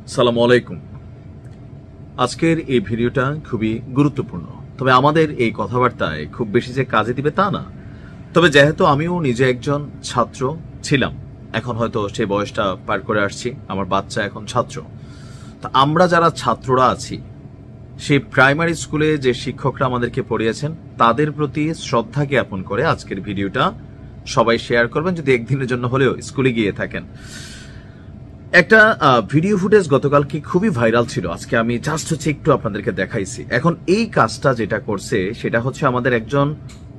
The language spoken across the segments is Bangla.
আসসালামু আলাইকুম। আজকের এই ভিডিওটা খুবই গুরুত্বপূর্ণ, তবে আমাদের এই কথাবার্তায় খুব বেশি যে কাজে দিবে তা না। তবে যেহেতু আমিও নিজে একজন ছাত্র ছিলাম, এখন হয়তো সেই বয়সটা পার করে আসছি, আমার বাচ্চা এখন ছাত্র। তা আমরা যারা ছাত্ররা আছি, সেই প্রাইমারি স্কুলে যে শিক্ষকরা আমাদেরকে পড়িয়েছেন তাদের প্রতি শ্রদ্ধা জ্ঞাপন করে আজকের ভিডিওটা সবাই শেয়ার করবেন, যদি একদিনের জন্য হলেও স্কুলে গিয়ে থাকেন। একটা ভিডিও ফুটেজ গতকালকে খুবই ভাইরাল ছিল, আজকে আমি জাস্ট একটু আপনাদেরকে দেখাইছি। এখন এই কাজটা যেটা করছে সেটা হচ্ছে আমাদের একজন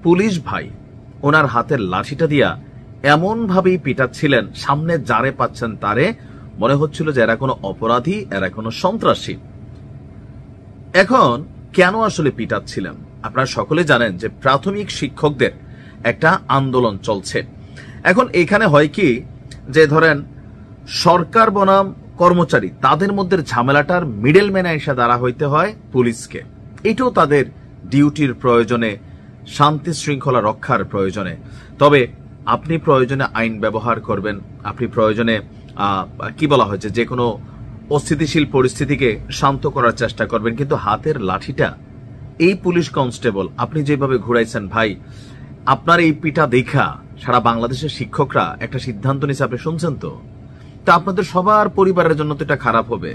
পুলিশ ভাই, ওনার হাতের লাঠিটা দিয়া এমন ভাবেই পিটাচ্ছিলেন, সামনে যারে পাচ্ছেন তারে মনে হচ্ছিল যে এরা কোনো অপরাধী, এরা কোনো সন্ত্রাসী। এখন কেন আসলে পিটাচ্ছিলেন? আপনারা সকলে জানেন যে প্রাথমিক শিক্ষকদের একটা আন্দোলন চলছে। এখন এখানে হয় কি, যে ধরেন সরকার বনাম কর্মচারী, তাদের মধ্যে ঝামেলাটার মিডলম্যানে এসে দাঁড়া হইতে হয় পুলিশকে। এটাও তাদের ডিউটির প্রয়োজনে, শান্তি শৃঙ্খলা রক্ষার প্রয়োজনে। তবে আপনি প্রয়োজনে আইন ব্যবহার করবেন, আপনি প্রয়োজনে কি বলা হয়েছে, যে কোনো অস্থিতিশীল পরিস্থিতিকে শান্ত করার চেষ্টা করবেন, কিন্তু হাতের লাঠিটা এই পুলিশ কনস্টেবল আপনি যেভাবে ঘুরাইছেন ভাই, আপনার এই পিটা দেখা সারা বাংলাদেশের শিক্ষকরা একটা সিদ্ধান্ত নিচ্ছে, আপনি শুনছেন তো? তা আপনাদের সবার পরিবারের জন্য তো এটা খারাপ হবে।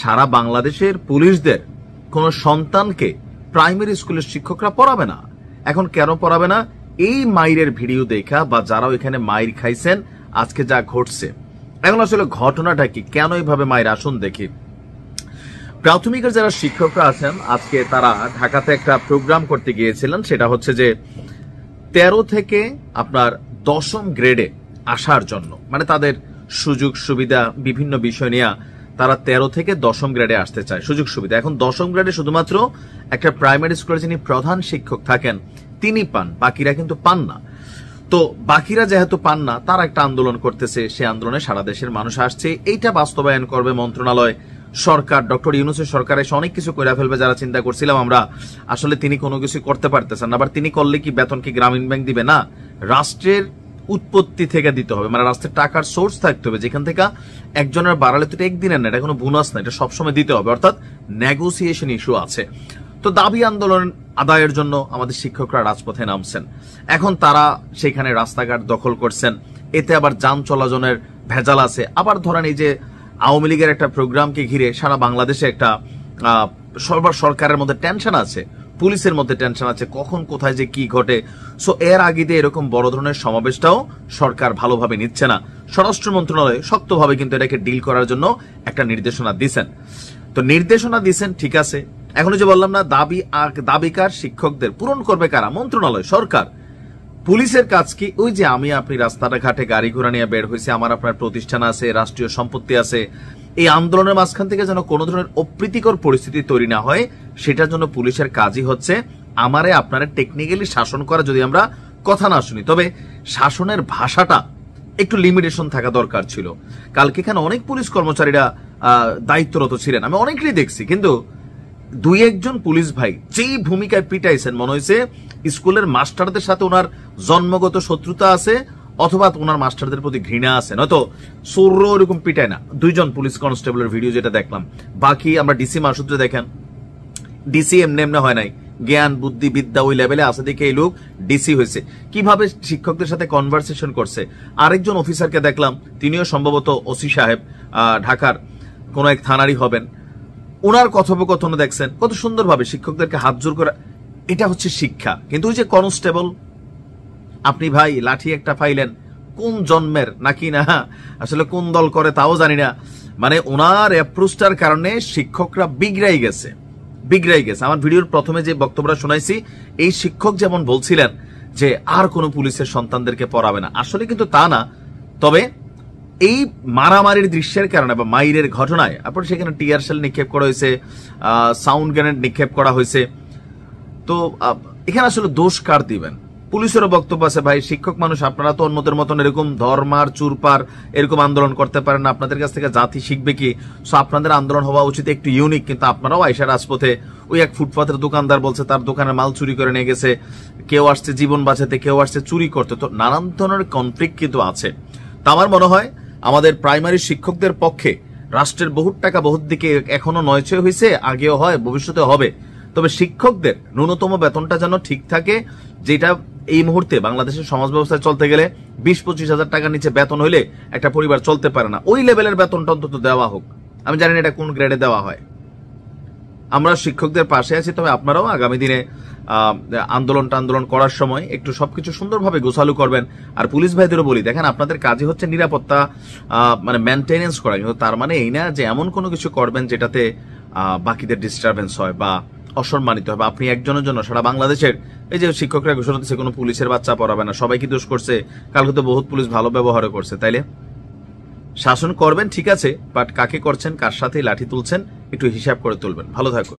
সারা বাংলাদেশের পুলিশদের কোন সন্তানকে প্রাইমারি স্কুলের শিক্ষকরা পড়াবে না। এখন কেন পড়াবে না? এই মাইরের ভিডিও দেখা, বা যারা ওইখানে মাইর খাইছেন, আজকে যা ঘটছে। এখন আসলে ঘটনাটা কি, কেন এইভাবে মাইর, আসুন দেখি। প্রাথমিকের যারা শিক্ষকরা আছেন, আজকে তারা ঢাকাতে একটা প্রোগ্রাম করতে গিয়েছিলেন, সেটা হচ্ছে যে 13 থেকে আপনার 10ম গ্রেডে আসার জন্য, মানে তাদের সুযোগ সুবিধা বিভিন্ন বিষয় নিয়ে তারা 13 থেকে 10ম গ্রেডে আসতে চায়, সুযোগ সুবিধা। এখন 10ম গ্রেডে শুধুমাত্র একটা প্রাইমারি স্কুলের যিনি প্রধান শিক্ষক থাকেন তিনি পান, বাকিরা কিন্তু পান না। তো বাকিরা যেহেতু পান না, তারা একটা আন্দোলন করতেছে, সেই আন্দোলনে সারা দেশের মানুষ আসছে। এইটা বাস্তবায়ন করবে মন্ত্রণালয়, সরকার, ডক্টর ইউনূসের সরকার এসে অনেক কিছু করে ফেলবে। যারা চিন্তা করছিলাম আমরা, আসলে তিনি কোনো কিছু করতে পারতেছেন না। আবার তিনি করলে কি বেতন কি গ্রামীণ ব্যাংক দিবে? না, রাষ্ট্রের উৎপত্তি থেকে দিতে হবে, মানে রাষ্ট্রের টাকার সোর্স থাকতে হবে, যেখান থেকে একজনের বাড়ালে তো একদিনের না, এটা কোনো বোনাস না, এটা সবসময় দিতে হবে, অর্থাৎ নেগোসিয়েশন ইস্যু আছে। তো দাবি আন্দোলন আদায়ের জন্য আমাদের শিক্ষকরা রাজপথে নামছেন। এখন তারা সেখানে রাস্তাঘাট দখল করছেন, এতে আবার যান চলাচলের ভেজাল আছে। আবার ধরেন এই যে আওয়ামী লীগের একটা প্রোগ্রামকে ঘিরে সারা বাংলাদেশে একটা সরকারের মধ্যে টেনশন আছে, পুলিশের মধ্যে টেনশন আছে, কখন কোথায় যে কি ঘটে। সো এর আগে এরকম বড় ধরনের সমাবেশটাও সরকার ভালোভাবে নিচ্ছে না। স্বরাষ্ট্র মন্ত্রণালয় শক্তভাবে কিন্তু এটাকে ডিল করার জন্য একটা নির্দেশনা দিচ্ছেন। তো নির্দেশনা দিচ্ছেন, ঠিক আছে। এখন যে বললাম না, দাবিকার শিক্ষকদের পূরণ করবে কারা? মন্ত্রণালয়, সরকার। পুলিশের কাজ কি? ওই যে আমি আপনি রাস্তাটা ঘাটে গাড়ি ঘোড়া নিয়ে বের হয়েছে, আমার আপনার প্রতিষ্ঠান আছে, রাষ্ট্রীয় সম্পত্তি আছে, এই আন্দোলনের মাঝখান থেকে যেন কোনো ধরনের অপ্রীতিকর পরিস্থিতি তৈরি না হয়, সেটার জন্য পুলিশের কাজই হচ্ছে আমারে আপনারা টেকনিক্যালি শাসন করা। যদি আমরা কথা না শুনি, তবে শাসনের ভাষাটা একটু লিমিটেশন থাকা দরকার ছিল। কালকে এখানে অনেক পুলিশ কর্মচারীরা দায়িত্বরত ছিলেন, আমি অনেকেরই দেখছি, কিন্তু 2-1 পুলিশ ভাই যেই ভূমিকায় পিটাইছেন, মনে হয়েছে স্কুলের মাস্টারদের সাথে ওনার জন্মগত শত্রুতা আছে, অথবা ওনার মাস্টারদের প্রতি ঘৃণা আছে, নয়তো সৌর্য এরকম পিটায় না। 2 পুলিশ কনস্টেবলের ভিডিও যেটা দেখলাম। বাকি আমরা ডিসি মাসুদ্রে দেখেন, ডিসি এমনি হয় নাই, জ্ঞান বুদ্ধি বিদ্যা ওই লেভেলে আছে দেখে এই লোক ডিসি হয়েছে। কিভাবে শিক্ষকদের সাথে কনভারসেশন করছে। আরেকজন অফিসারকে দেখলাম, তিনিও সম্ভবত ওসি সাহেব, ঢাকার কোন এক থানারই হবেন। ওনার কথোপকথন দেখছেন, কত সুন্দরভাবে শিক্ষকদেরকে হাত জোর করে। এটা হচ্ছে শিক্ষা। কিন্তু ওই যে কনস্টেবল, আপনি ভাই লাঠি একটা পাইলেন, কোন জন্মের নাকি না, আসলে কোন দল করে তাও জানি না, মানে ওনার অ্যাপ্রোচটার কারণে শিক্ষকরা বিগড়াই গেছে। আমার ভিডিওর প্রথমে যে বক্তব্যটা শোনাইছি, এই শিক্ষক যেমন বলছিলেন যে আর কোন পুলিশের সন্তানদেরকে পড়াবে না, আসলে কিন্তু তা না। তবে এই মারামারির দৃশ্যের কারণে বা মাইরের ঘটনায় আপনার সেখানে টিয়ার শেল নিক্ষেপ করা হয়েছে, সাউন্ড গ্রেনেড নিক্ষেপ করা হয়েছে। তো এখানে আসলে দোষ কার দিবেন? পুলিশেরও বক্তব্য আছে, ভাই শিক্ষক মানুষ, আপনারা তো অন্যদের মতন এরকম ধর্মার চুরপার এরকম আন্দোলন করতে পারেন না, আপনাদের কাছ থেকে জাতি শিখবে কি? সো আপনাদের আন্দোলন হওয়া উচিত একটু ইউনিক। কিন্তু আপনারাও আইসা রাজপথে, ওই এক ফুটপাতের দোকানদার বলছে তার দোকানের মাল চুরি করে নিয়ে গেছে, কেউ আসছে জীবন বাঁচাতে, কেউ আসছে চুরি করতে। তো নানান ধরনের কনফ্লিক্ট কিন্তু আছে। তা আমার মনে হয় আমাদের প্রাইমারি শিক্ষকদের পক্ষে রাষ্ট্রের বহুত টাকা বহুত দিকে এখনো নয়ছয় হয়েছে, আগেও হয়, ভবিষ্যতে হবে। তবে শিক্ষকদের ন্যূনতম বেতনটা যেন ঠিক থাকে, যেটা এই মুহূর্তে বাংলাদেশের সমাজ ব্যবস্থায় চলতে গেলে 20-25 হাজার টাকার নিচে বেতন হইলে একটা পরিবার চলতে পারে না। ওই লেভেলের বেতনটা অন্তত দেওয়া হোক। আমি জানি না এটা কোন গ্রেডে দেওয়া হয়। আমরা শিক্ষকদের পাশে আছি, তবে আপনারাও আগামী দিনে আন্দোলন করার সময় একটু সবকিছু সুন্দরভাবে গোছালু করবেন। আর পুলিশ ভাইদেরও বলি, দেখেন আপনাদের কাজই হচ্ছে নিরাপত্তা মানে মেনটেনেন্স করা, কিন্তু তার মানে এই না যে এমন কোনো কিছু করবেন যেটাতে বাকিদের ডিস্টারবেন্স হয় বা অসম্মানিত হয়। বা আপনি একজনের জন্য সারা বাংলাদেশের এই যে শিক্ষকরা ঘোষণা দিচ্ছে কোনো পুলিশের বাচ্চা পড়াবে না, সবাই কি দোষ করছে? কালকে তো বহুত পুলিশ ভালো ব্যবহারও করছে। তাইলে শাসন করবেন ঠিক আছে, বাট কাকে করছেন, কার সাথে লাঠি তুলছেন, একটু হিসাব করে তুলবেন। ভালো থাকুন।